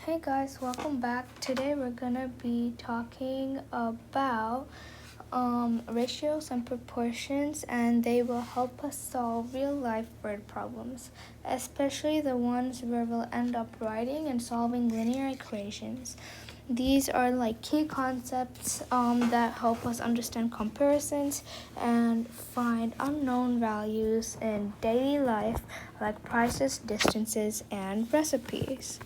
Hey guys, welcome back. Today we're gonna be talking about ratios and proportions, and they will help us solve real life word problems, especially the ones where we'll end up writing and solving linear equations. These are like key concepts that help us understand comparisons and find unknown values in daily life, like prices, distances, and recipes.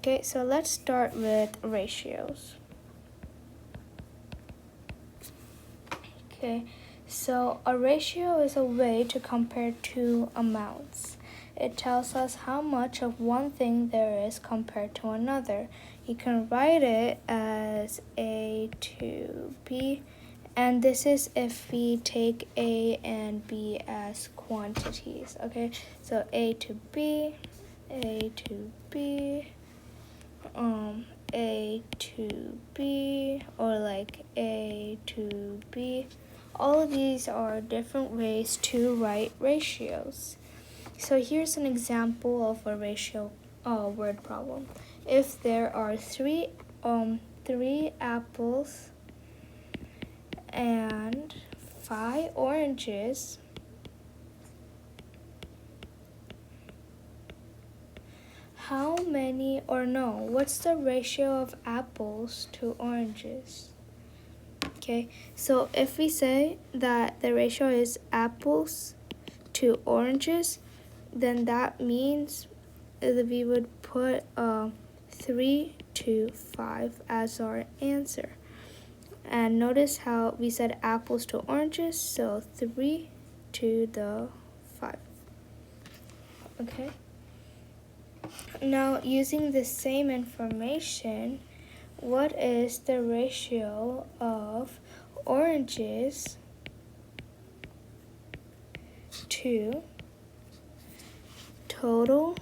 Okay, so let's start with ratios. Okay, so a ratio is a way to compare two amounts. It tells us how much of one thing there is compared to another. You can write it as A to B, and this is if we take A and B as quantities. Okay, so A to B, A to B, A to B, or like A to B. All of these are different ways to write ratios. So here's an example of a ratio word problem. If there are three apples and 5 oranges, what's the ratio of apples to oranges? Okay, so if we say that the ratio is apples to oranges, then that means that we would put 3 to 5 as our answer. And notice how we said apples to oranges, so 3 to the 5. Okay. Now, using the same information, what is the ratio of oranges to total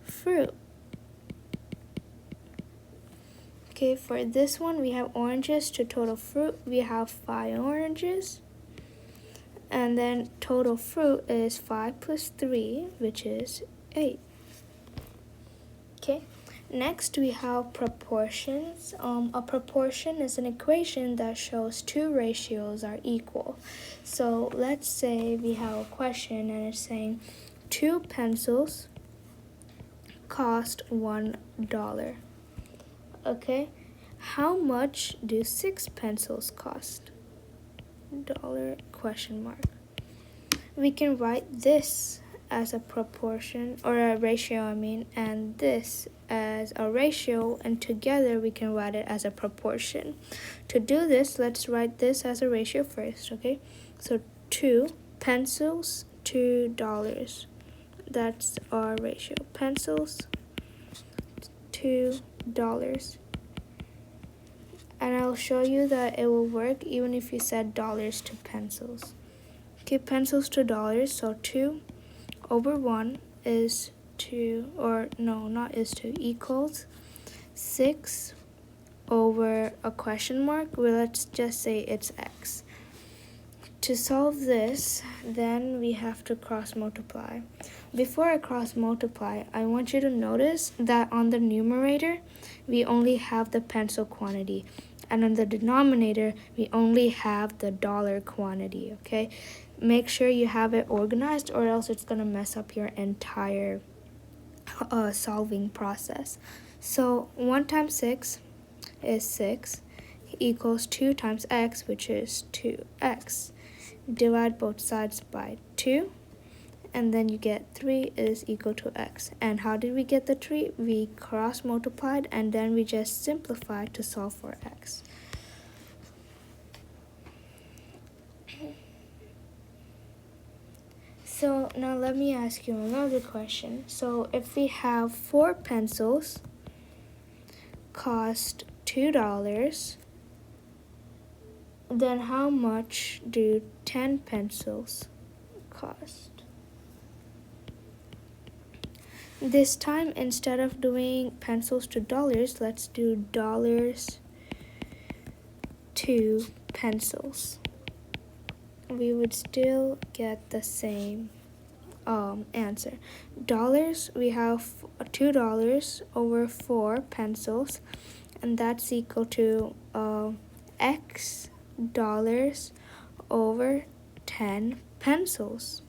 fruit? Okay, for this one, we have oranges to total fruit. We have 5 oranges. And then total fruit is 5 plus 3, which is 8. Okay, next we have proportions. A proportion is an equation that shows two ratios are equal. So let's say we have a question and it's saying 2 pencils cost $1. Okay, how much do 6 pencils cost? Dollar question mark. We can write this as a proportion, or a ratio, and this as a ratio, and together we can write it as a proportion. To do this, let's write this as a ratio first, okay? So 2 pencils, $2. That's our ratio. Pencils, $2. And I'll show you that it will work even if you said dollars to pencils. Okay, pencils to dollars, so 2 over 1 is 2, or no, not is 2, equals 6 over a question mark. Well, let's just say it's x. To solve this, then we have to cross multiply. Before I cross multiply, I want you to notice that on the numerator, we only have the pencil quantity, and on the denominator, we only have the dollar quantity, okay? Make sure you have it organized, or else it's gonna mess up your entire solving process. So 1 times 6 is 6, equals 2 times x, which is 2x. Divide both sides by 2, and then you get 3 is equal to x. And how did we get the 3? We cross multiplied, and then we just simplified to solve for x. So now let me ask you another question. So if we have 4 pencils cost $2, then how much do 10 pencils cost? This time, instead of doing pencils to dollars, let's do dollars to pencils. We would still get the same answer. Dollars, we have $2 over 4 pencils, and that's equal to X dollars over 10 pencils.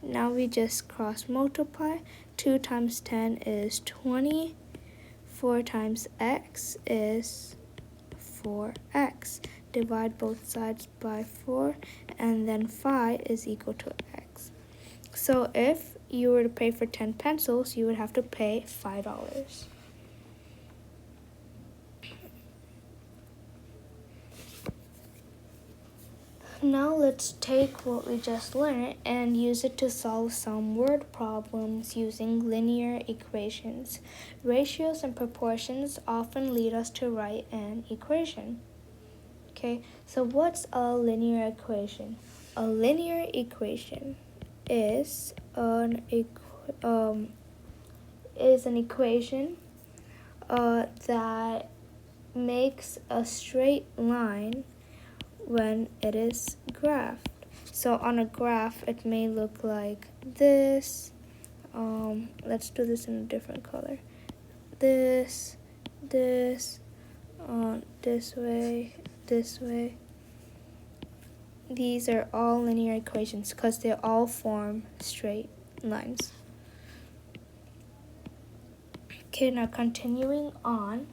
Now we just cross multiply. 2 times 10 is 20. 4 times X is 4X. Divide both sides by 4, and then phi is equal to X. So if you were to pay for 10 pencils, you would have to pay $5. Now let's take what we just learned and use it to solve some word problems using linear equations. Ratios and proportions often lead us to write an equation. Okay, so what's a linear equation? A linear equation is an equation that makes a straight line when it is graphed. So on a graph, it may look like this. Let's do this in a different color. This way, this way. These are all linear equations because they all form straight lines. Okay, now continuing on.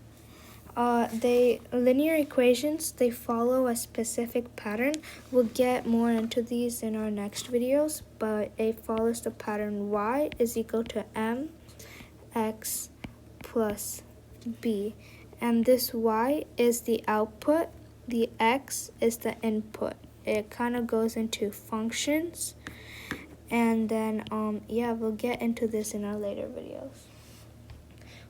Linear equations, they follow a specific pattern. We'll get more into these in our next videos, but it follows the pattern y is equal to mx plus b. And this y is the output, the x is the input. It kind of goes into functions, and then we'll get into this in our later videos.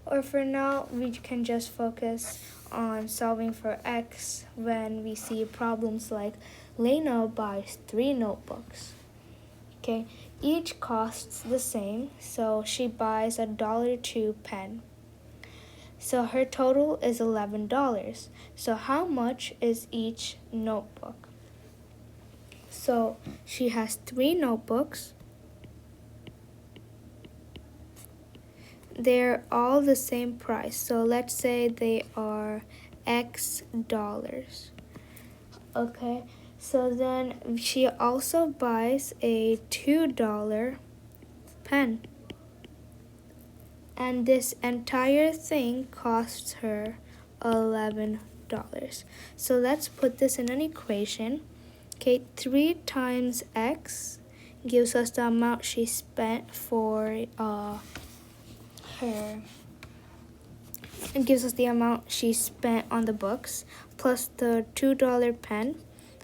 Or for now, we can just focus on solving for x when we see problems like Lena buys 3 notebooks. Okay, each costs the same, so she buys a $1.02 pen. So her total is $11. So how much is each notebook? So she has 3 notebooks. They're all the same price. So let's say they are X dollars. Okay, so then she also buys a $2 pen. And this entire thing costs her $11. So let's put this in an equation. Okay, 3 times X gives us the amount she spent for it gives us the amount she spent on the books plus the $2 pen,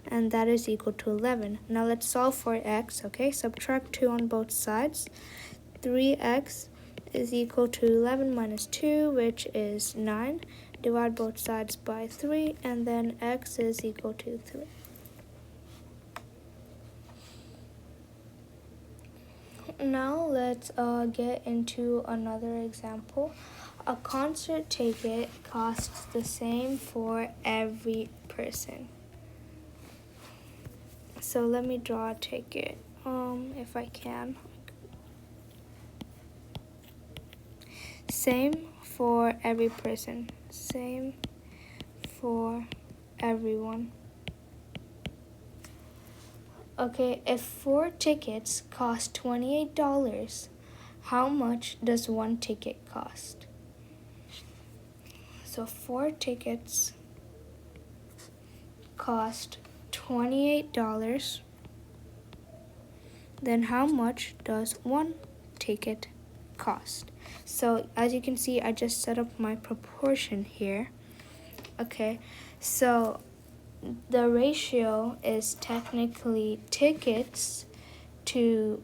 and that is equal to 11. Now let's solve for x. Okay, subtract 2 on both sides. 3x is equal to 11 minus 2, which is 9. Divide both sides by 3, and then x is equal to 3. Now let's get into another example. A concert ticket costs the same for every person. So let me draw a ticket, if I can. Same for every person. Same for everyone. Okay, if 4 tickets cost $28, how much does 1 ticket cost? So 4 tickets cost $28. Then how much does 1 ticket cost? So as you can see, I just set up my proportion here. Okay, so the ratio is technically tickets to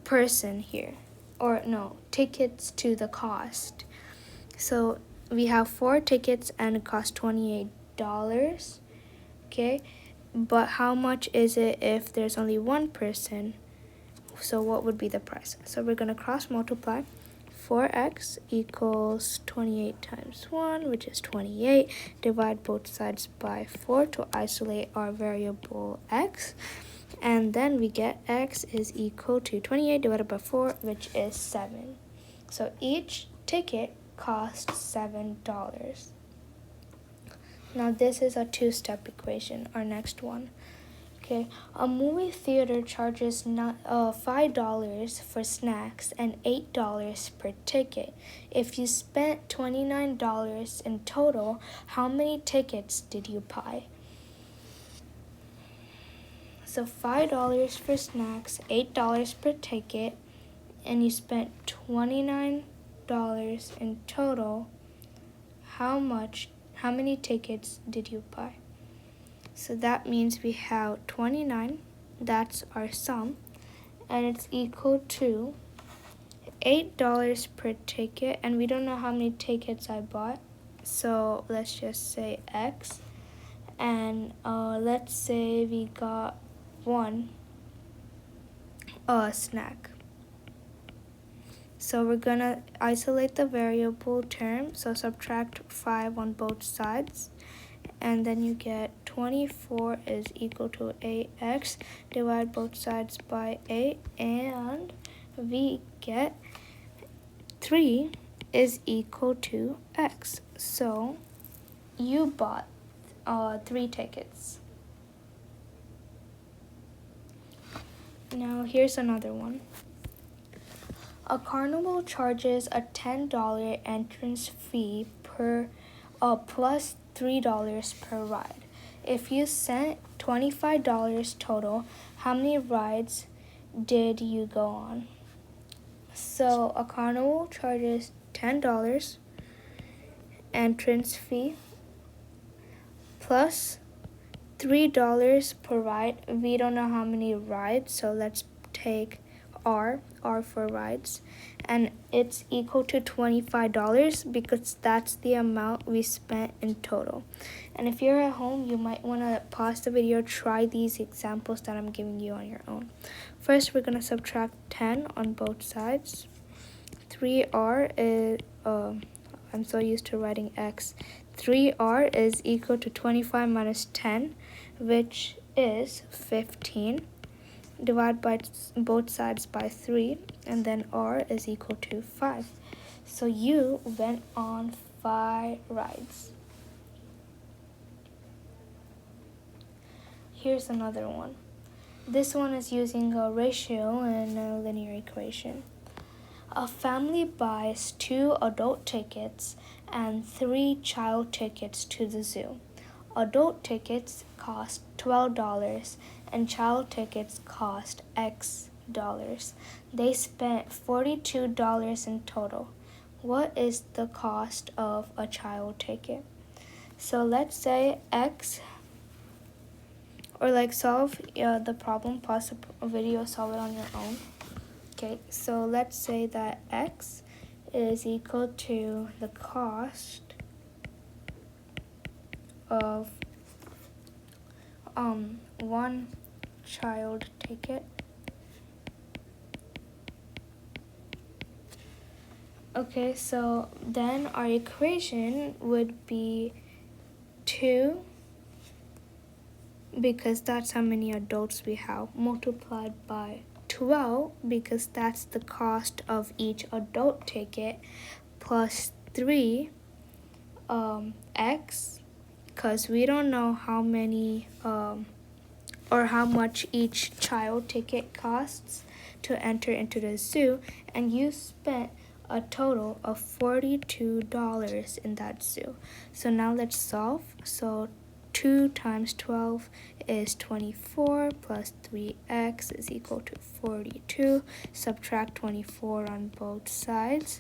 person here, or no, tickets to the cost. So we have 4 tickets and it costs $28. Okay, but how much is it if there's only 1 person? So what would be the price? So we're going to cross multiply. 4x equals 28 times 1, which is 28. Divide both sides by 4 to isolate our variable x. And then we get x is equal to 28 divided by 4, which is 7. So each ticket costs $7. Now this is a two-step equation, our next one. Okay, a movie theater charges $5 for snacks and $8 per ticket. If you spent $29 in total, how many tickets did you buy? So $5 for snacks, $8 per ticket, and you spent $29 in total. How many tickets did you buy? So that means we have 29, that's our sum, and it's equal to $8 per ticket, and we don't know how many tickets I bought, so let's just say X, and let's say we got one snack. So we're gonna isolate the variable term, so subtract 5 on both sides, and then you get 24 is equal to 8x, divide both sides by 8, and we get 3 is equal to x. So you bought 3 tickets. Now here's another one. A carnival charges a $10 entrance fee plus $3 per ride. If you spent $25 total, how many rides did you go on? So a carnival charges $10 entrance fee plus $3 per ride. We don't know how many rides, so let's take R for rides, and it's equal to $25 because that's the amount we spent in total. And if you're at home, you might want to pause the video, try these examples that I'm giving you on your own. First, we're going to subtract 10 on both sides. 3R is, I'm so used to writing X. 3R is equal to 25 minus 10, which is 15. Divide by both sides by 3, and then R is equal to 5. So you went on 5 rides. Here's another one. This one is using a ratio and a linear equation. A family buys 2 adult tickets and 3 child tickets to the zoo. Adult tickets cost $12 and child tickets cost X dollars. They spent $42 in total. What is the cost of a child ticket? So let's say X, or like solve the problem, pause a video, solve it on your own. Okay, so let's say that X is equal to the cost of one child ticket. Okay, so then our equation would be 2, because that's how many adults we have, multiplied by 12, because that's the cost of each adult ticket, plus 3 X, because we don't know how many or how much each child ticket costs to enter into the zoo, and you spent a total of $42 in that zoo. So now let's solve. So 2 times 12 is 24 plus 3x is equal to 42. Subtract 24 on both sides,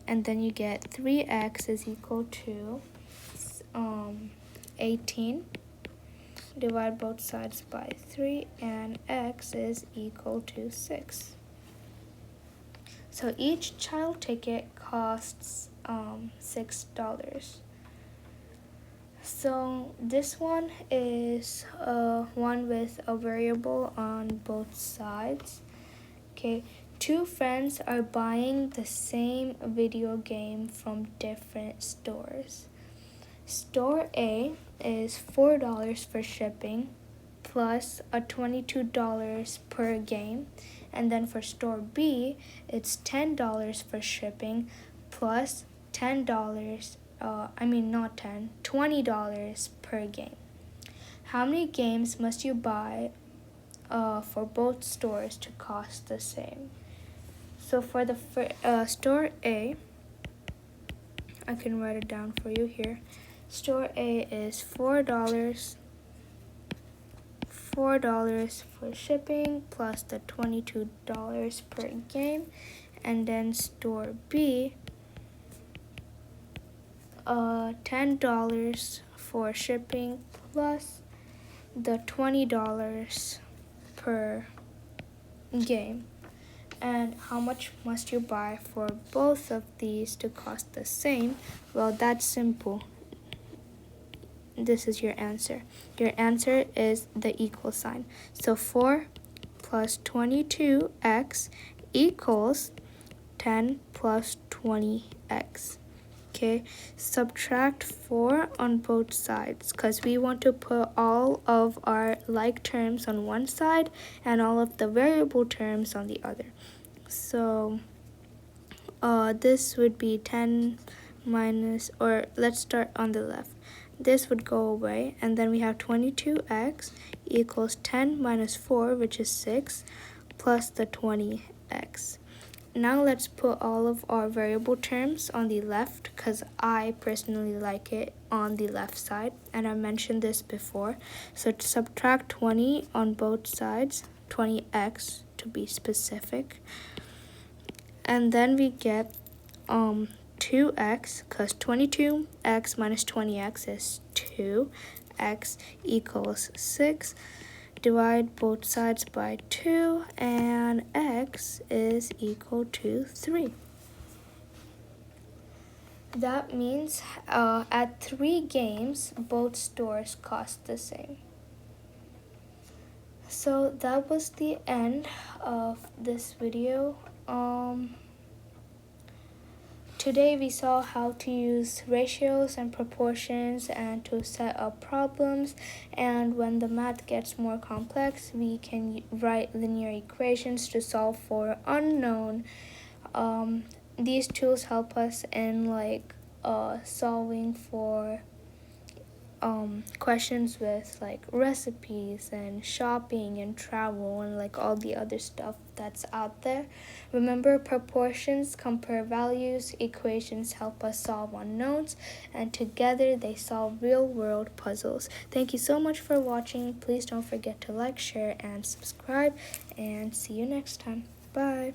and then you get 3x is equal to 18. Divide both sides by 3, and x is equal to 6. So each child ticket costs $6. So this one is one with a variable on both sides. Okay, 2 friends are buying the same video game from different stores. Store A is $4 for shipping, plus a $22 per game. And then for store B, it's $10 for shipping plus $10, not 10, $20 per game. How many games must you buy for both stores to cost the same? So for the store A, I can write it down for you here. Store A is $4 for shipping plus the $22 per game. And then store B, $10 for shipping plus the $20 per game. And how much must you buy for both of these to cost the same? Well, that's simple. This is your answer. Your answer is the equal sign. So 4 plus 22x equals 10 plus 20x. Okay, subtract 4 on both sides because we want to put all of our like terms on one side and all of the variable terms on the other. So this would be 10 minus, or let's start on the left. This would go away, and then we have 22x equals 10 minus 4, which is 6, plus the 20x. Now let's put all of our variable terms on the left because I personally like it on the left side, and I mentioned this before. So to subtract 20 on both sides, 20x to be specific, and then we get 2x because 22x minus 20x is 2x equals 6. Divide both sides by 2 and x is equal to 3. That means at 3 games, both stores cost the same. So that was the end of this video. Today we saw how to use ratios and proportions and to set up problems, and when the math gets more complex, we can write linear equations to solve for unknown. These tools help us in solving for questions with like recipes and shopping and travel and like all the other stuff that's out there. Remember, proportions compare values, equations help us solve unknowns, and together they solve real-world puzzles. Thank you so much for watching. Please don't forget to like, share, and subscribe, and see you next time. Bye.